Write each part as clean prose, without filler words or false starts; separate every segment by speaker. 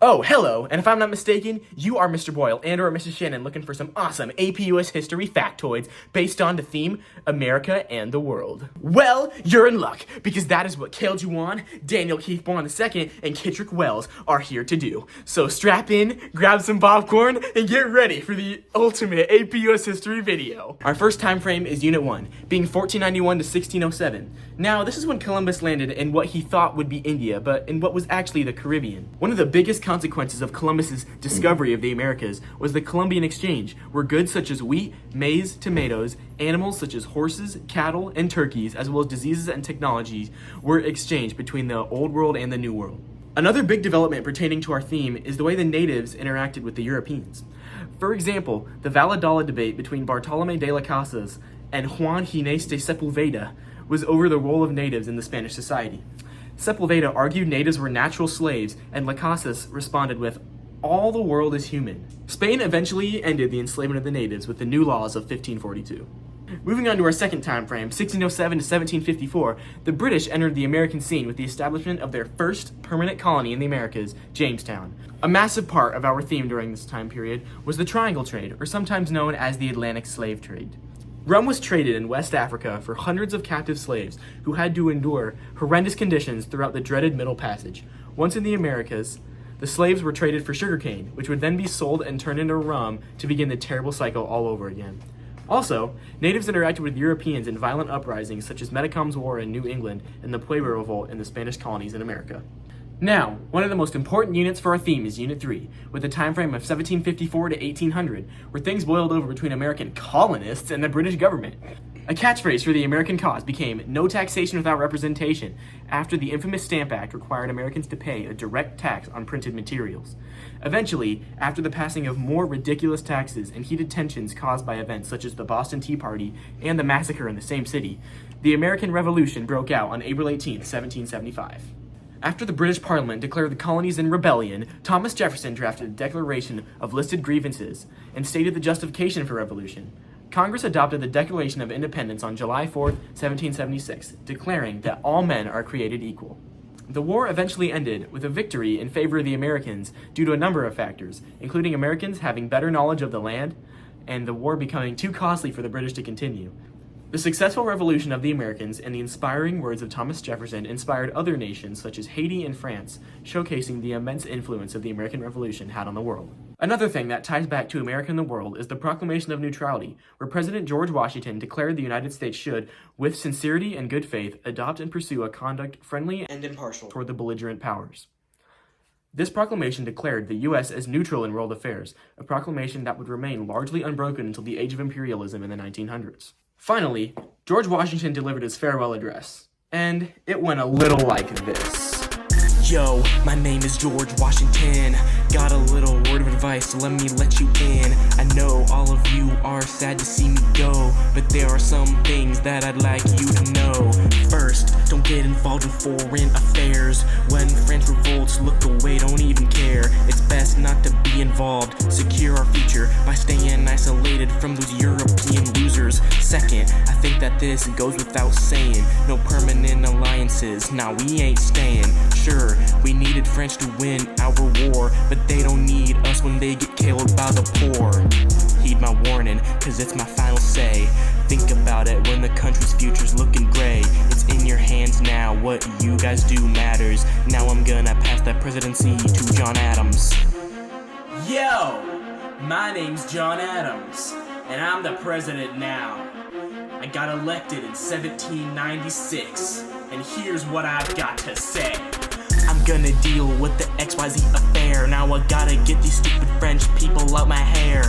Speaker 1: Oh, hello, and if I'm not mistaken, you are Mr. Boyle and or Mrs. Shannon looking for some awesome APUSH history factoids based on the theme, America and the World. Well, you're in luck, because that is what Cale Juwan, Daniel Keith Bourne II, and Kittrick Wells are here to do. So strap in, grab some popcorn, and get ready for the ultimate APUSH history video. Our first time frame is Unit 1, being 1491 to 1607. Now, this is when Columbus landed in what he thought would be India, but in what was actually the Caribbean. One of the biggest consequences of Columbus's discovery of the Americas was the Columbian Exchange, where goods such as wheat, maize, tomatoes, animals such as horses, cattle, and turkeys, as well as diseases and technologies, were exchanged between the Old World and the New World. Another big development pertaining to our theme is the way the natives interacted with the Europeans. For example, the Valladolid debate between Bartolomé de las Casas and Juan Ginés de Sepulveda was over the role of natives in the Spanish society. Sepulveda argued natives were natural slaves, and Las Casas responded with, "All the world is human." Spain eventually ended the enslavement of the natives with the new laws of 1542. Moving on to our second time frame, 1607 to 1754, the British entered the American scene with the establishment of their first permanent colony in the Americas, Jamestown. A massive part of our theme during this time period was the triangle trade, or sometimes known as the Atlantic slave trade. Rum was traded in West Africa for hundreds of captive slaves who had to endure horrendous conditions throughout the dreaded Middle Passage. Once in the Americas, the slaves were traded for sugarcane, which would then be sold and turned into rum to begin the terrible cycle all over again. Also, natives interacted with Europeans in violent uprisings such as Metacom's War in New England and the Pueblo Revolt in the Spanish colonies in America. Now, one of the most important units for our theme is Unit 3, with a time frame of 1754 to 1800, where things boiled over between American colonists and the British government. A catchphrase for the American cause became "no taxation without representation" after the infamous Stamp Act required Americans to pay a direct tax on printed materials. Eventually, after the passing of more ridiculous taxes and heated tensions caused by events such as the Boston Tea Party and the massacre in the same city, the American Revolution broke out on April 18, 1775. After the British Parliament declared the colonies in rebellion, Thomas Jefferson drafted a declaration of listed grievances and stated the justification for revolution. Congress adopted the Declaration of Independence on July 4, 1776, declaring that all men are created equal. The war eventually ended with a victory in favor of the Americans due to a number of factors, including Americans having better knowledge of the land and the war becoming too costly for the British to continue. The successful revolution of the Americans and the inspiring words of Thomas Jefferson inspired other nations such as Haiti and France, showcasing the immense influence of the American Revolution had on the world. Another thing that ties back to America and the world is the Proclamation of Neutrality, where President George Washington declared the United States should, with sincerity and good faith, adopt and pursue a conduct friendly and impartial toward the belligerent powers. This proclamation declared the U.S. as neutral in world affairs, a proclamation that would remain largely unbroken until the age of imperialism in the 1900s. Finally, George Washington delivered his farewell address, and it went a little like this.
Speaker 2: Yo, my name is George Washington. Got a little word of advice, so let me let you in. I know all of you are sad to see me go, but there are some things that I'd like you to know. First, don't get involved in foreign affairs. When French revolts, look away, don't even care. It's best not to be involved. Secure our future by staying isolated from those European losers. Second, I think that this goes without saying. No permanent alliances, nah, we ain't staying. Sure, we needed French to win our war, but they don't need us when they get killed by the poor. Heed my warning, cause it's my final say. Think about it when the country's future's looking gray. It's in your hands now, what you guys do matters. Now I'm gonna pass that presidency to John Adams.
Speaker 3: Yo, my name's John Adams, and I'm the president now. I got elected in 1796, and here's what I've got to say.
Speaker 2: I'm gonna deal with the XYZ affair. Now I gotta get these stupid French people out my hair.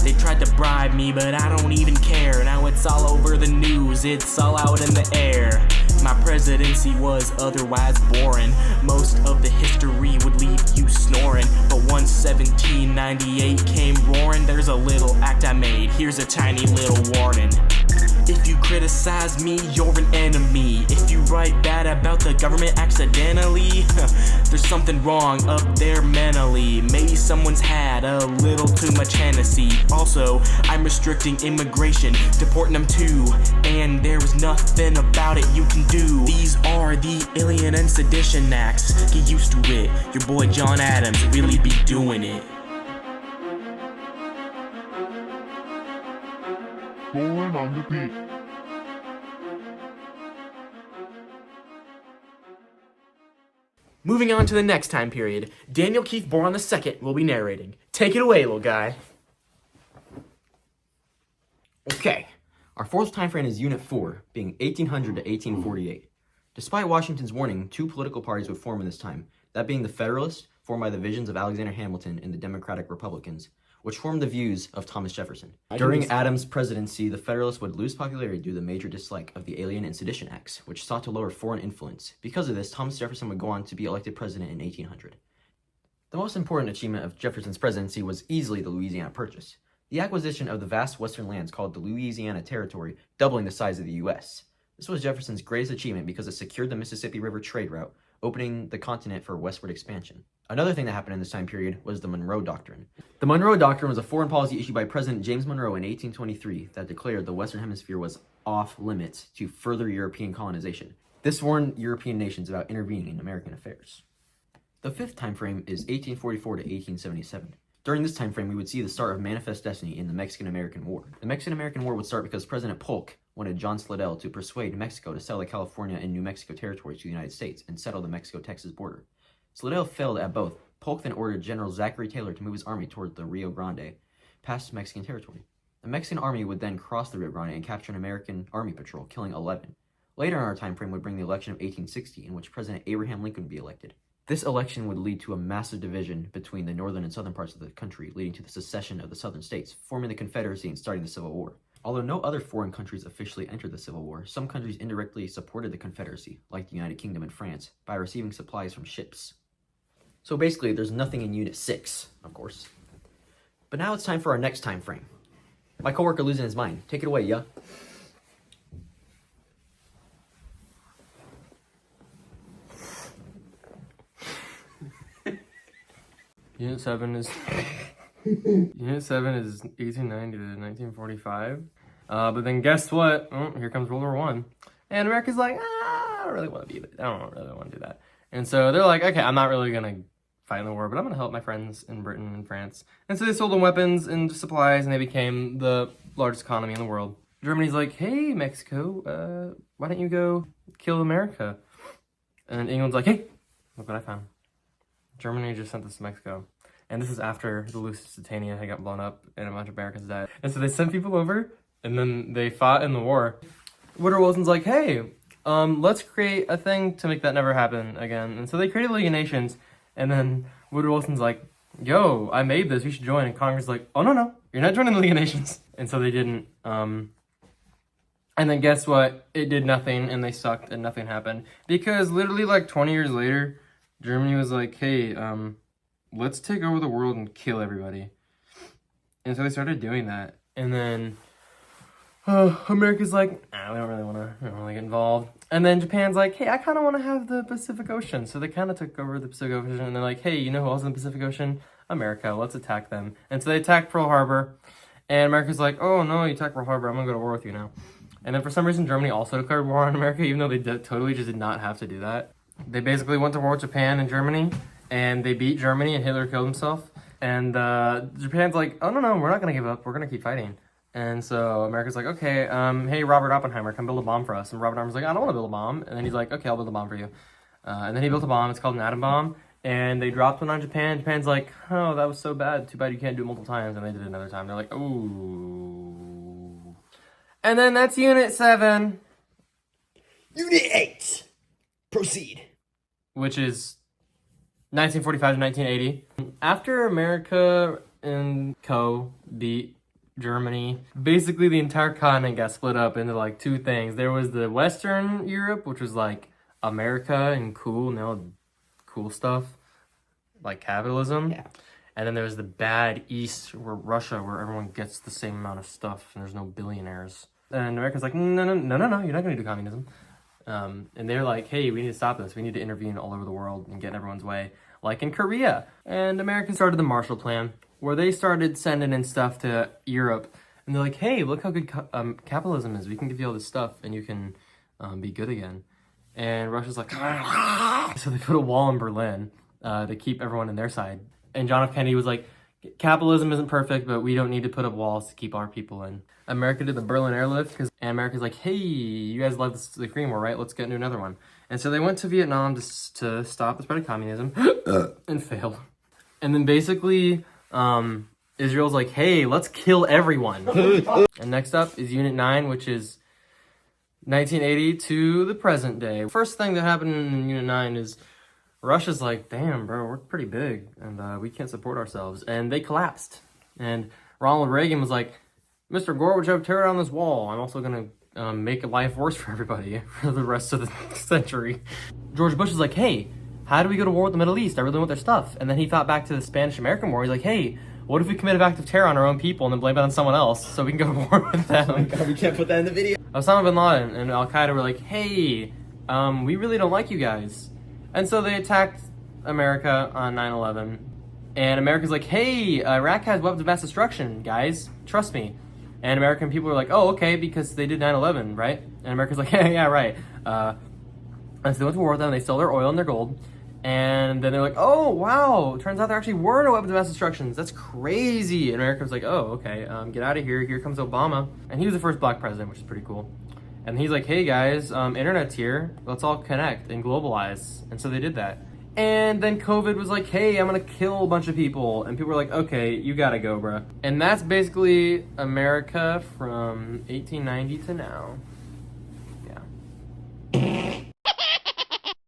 Speaker 2: They tried to bribe me, but I don't even care. Now it's all over the news, it's all out in the air. My presidency was otherwise boring. Most of the history would leave you snoring. But once 1798 came roaring, there's a little act I made. Here's a tiny little warning. If you criticize me, you're an enemy. If you write bad about the government accidentally, there's something wrong up there mentally. Maybe someone's had a little too much Hennessy. Also, I'm restricting immigration, deporting them too, and there is nothing about it you can do. These are the Alien and Sedition Acts. Get used to it. Your boy John Adams really be doing it.
Speaker 4: Going on the beat.
Speaker 1: Moving on to the next time period, Daniel Keith Boyle II will be narrating. Take it away, little guy.
Speaker 5: Okay, our fourth time frame is Unit 4, being 1800 to 1848. Despite Washington's warning, two political parties would form in this time, that being the Federalists, formed by the visions of Alexander Hamilton, and the Democratic Republicans, which formed the views of Thomas Jefferson. During Adams' presidency, the Federalists would lose popularity due to the major dislike of the Alien and Sedition Acts, which sought to lower foreign influence. Because of this, Thomas Jefferson would go on to be elected president in 1800. The most important achievement of Jefferson's presidency was easily the Louisiana Purchase, the acquisition of the vast western lands called the Louisiana Territory, doubling the size of the U.S. This was Jefferson's greatest achievement because it secured the Mississippi River trade route, opening the continent for westward expansion. Another thing that happened in this time period was the Monroe Doctrine. The Monroe Doctrine was a foreign policy issued by President James Monroe in 1823 that declared the Western Hemisphere was off limits to further European colonization. This warned European nations about intervening in American affairs. The fifth time frame is 1844 to 1877. During this time frame, we would see the start of Manifest Destiny in the Mexican-American War. The Mexican-American War would start because President Polk wanted John Slidell to persuade Mexico to sell the California and New Mexico territories to the United States and settle the Mexico-Texas border. Slidell failed at both. Polk then ordered General Zachary Taylor to move his army toward the Rio Grande, past Mexican territory. The Mexican army would then cross the Rio Grande and capture an American army patrol, killing 11. Later in our time frame would bring the election of 1860, in which President Abraham Lincoln would be elected. This election would lead to a massive division between the northern and southern parts of the country, leading to the secession of the southern states, forming the Confederacy and starting the Civil War. Although no other foreign countries officially entered the Civil War, some countries indirectly supported the Confederacy, like the United Kingdom and France, by receiving supplies from ships. So basically, there's nothing in Unit 6, of course. But now it's time for our next time frame. My coworker losing his mind. Take it away, yeah?
Speaker 6: Unit 7 is Unit 7 is 1890 to 1945. But then guess what? Oh, here comes World War One. And America's like, I don't really want to be I don't really want to do that. And so they're like, okay, I'm not really gonna fight in the war, but I'm gonna help my friends in Britain and France. And so they sold them weapons and supplies, and they became the largest economy in the world. Germany's like, hey, Mexico, why don't you go kill America? And England's like, hey, look what I found. Germany just sent this to Mexico. And this is after the Lusitania had got blown up and a bunch of Americans died. And so they sent people over, and then they fought in the war. Woodrow Wilson's like, hey, let's create a thing to make that never happen again. And so they created League of Nations, and then Woodrow Wilson's like, yo, I made this, you should join. And Congress is like, oh, no, you're not joining the League of Nations. And so they didn't. And then guess what? It did nothing, and they sucked, and nothing happened. Because literally like 20 years later, Germany was like, hey, let's take over the world and kill everybody. And so they started doing that. And then America's like, we don't really get involved. And then Japan's like, hey, I kind of want to have the Pacific Ocean. So they kind of took over the Pacific Ocean, and they're like, hey, you know who else is in the Pacific Ocean? America, let's attack them. And so they attacked Pearl Harbor, and America's like, oh no, you attacked Pearl Harbor, I'm gonna go to war with you now. And then for some reason, Germany also declared war on America, even though they totally just did not have to do that. They basically went to war with Japan and Germany, and they beat Germany, and Hitler killed himself. And Japan's like, oh no, we're not gonna give up, we're gonna keep fighting. And so America's like, okay, hey, Robert Oppenheimer, come build a bomb for us. And Robert Oppenheimer's like, I don't want to build a bomb. And then he's like, okay, I'll build a bomb for you. And then he built a bomb. It's called an atom bomb. And they dropped one on Japan. Japan's like, oh, that was so bad. Too bad you can't do it multiple times. And they did it another time. They're like, ooh. And then that's Unit 7.
Speaker 5: Unit 8! Proceed.
Speaker 6: Which is 1945 to 1980. After America and Co. beat Germany, basically the entire continent got split up into like two things. There was the Western Europe, which was like America and cool stuff, like capitalism.
Speaker 5: Yeah.
Speaker 6: And then there's the bad East, where Russia, where everyone gets the same amount of stuff and there's no billionaires. And America's like, no, you're not gonna do communism. And they're like, hey, we need to stop this. We need to intervene all over the world and get in everyone's way, like in Korea. And America started the Marshall Plan, where they started sending in stuff to Europe. And they're like, hey, look how good capitalism is. We can give you all this stuff and you can be good again. And Russia's like, so they put a wall in Berlin to keep everyone in their side. And John F. Kennedy was like, capitalism isn't perfect, but we don't need to put up walls to keep our people in. America did the Berlin airlift, and America's like, hey, you guys love the Korean War, right? Let's get into another one. And so they went to Vietnam to stop the spread of communism and failed. And then basically, Israel's like, hey, let's kill everyone. And next up is Unit 9, which is 1980 to the present day. First thing that happened in Unit 9 is Russia's like, damn, bro, we're pretty big, and we can't support ourselves. And they collapsed. And Ronald Reagan was like, Mr. Gorbachev, tear down this wall. I'm also going to make life worse for everybody for the rest of the century. George Bush is like, hey, how do we go to war with the Middle East? I really want their stuff. And then he thought back to the Spanish-American War. He's like, hey, what if we commit an act of terror on our own people and then blame it on someone else so we can go to war with them?
Speaker 5: Oh my God, we can't put that in the video.
Speaker 6: Osama bin Laden and Al-Qaeda were like, hey, we really don't like you guys. And so they attacked America on 9/11. And America's like, hey, Iraq has weapons of mass destruction, guys. Trust me. And American people are like, oh, okay, because they did 9/11, right? And America's like, yeah, right. And so they went to war with them, they stole their oil and their gold. And then they're like, oh, wow, turns out there actually were no weapons of mass destructions. That's crazy. And America's like, oh, okay, get out of here. Here comes Obama. And he was the first black president, which is pretty cool. And he's like, hey, guys, internet's here. Let's all connect and globalize. And so they did that. And then COVID was like, hey, I'm going to kill a bunch of people. And people were like, okay, you got to go, bruh. And that's basically America from 1890 to now. Yeah.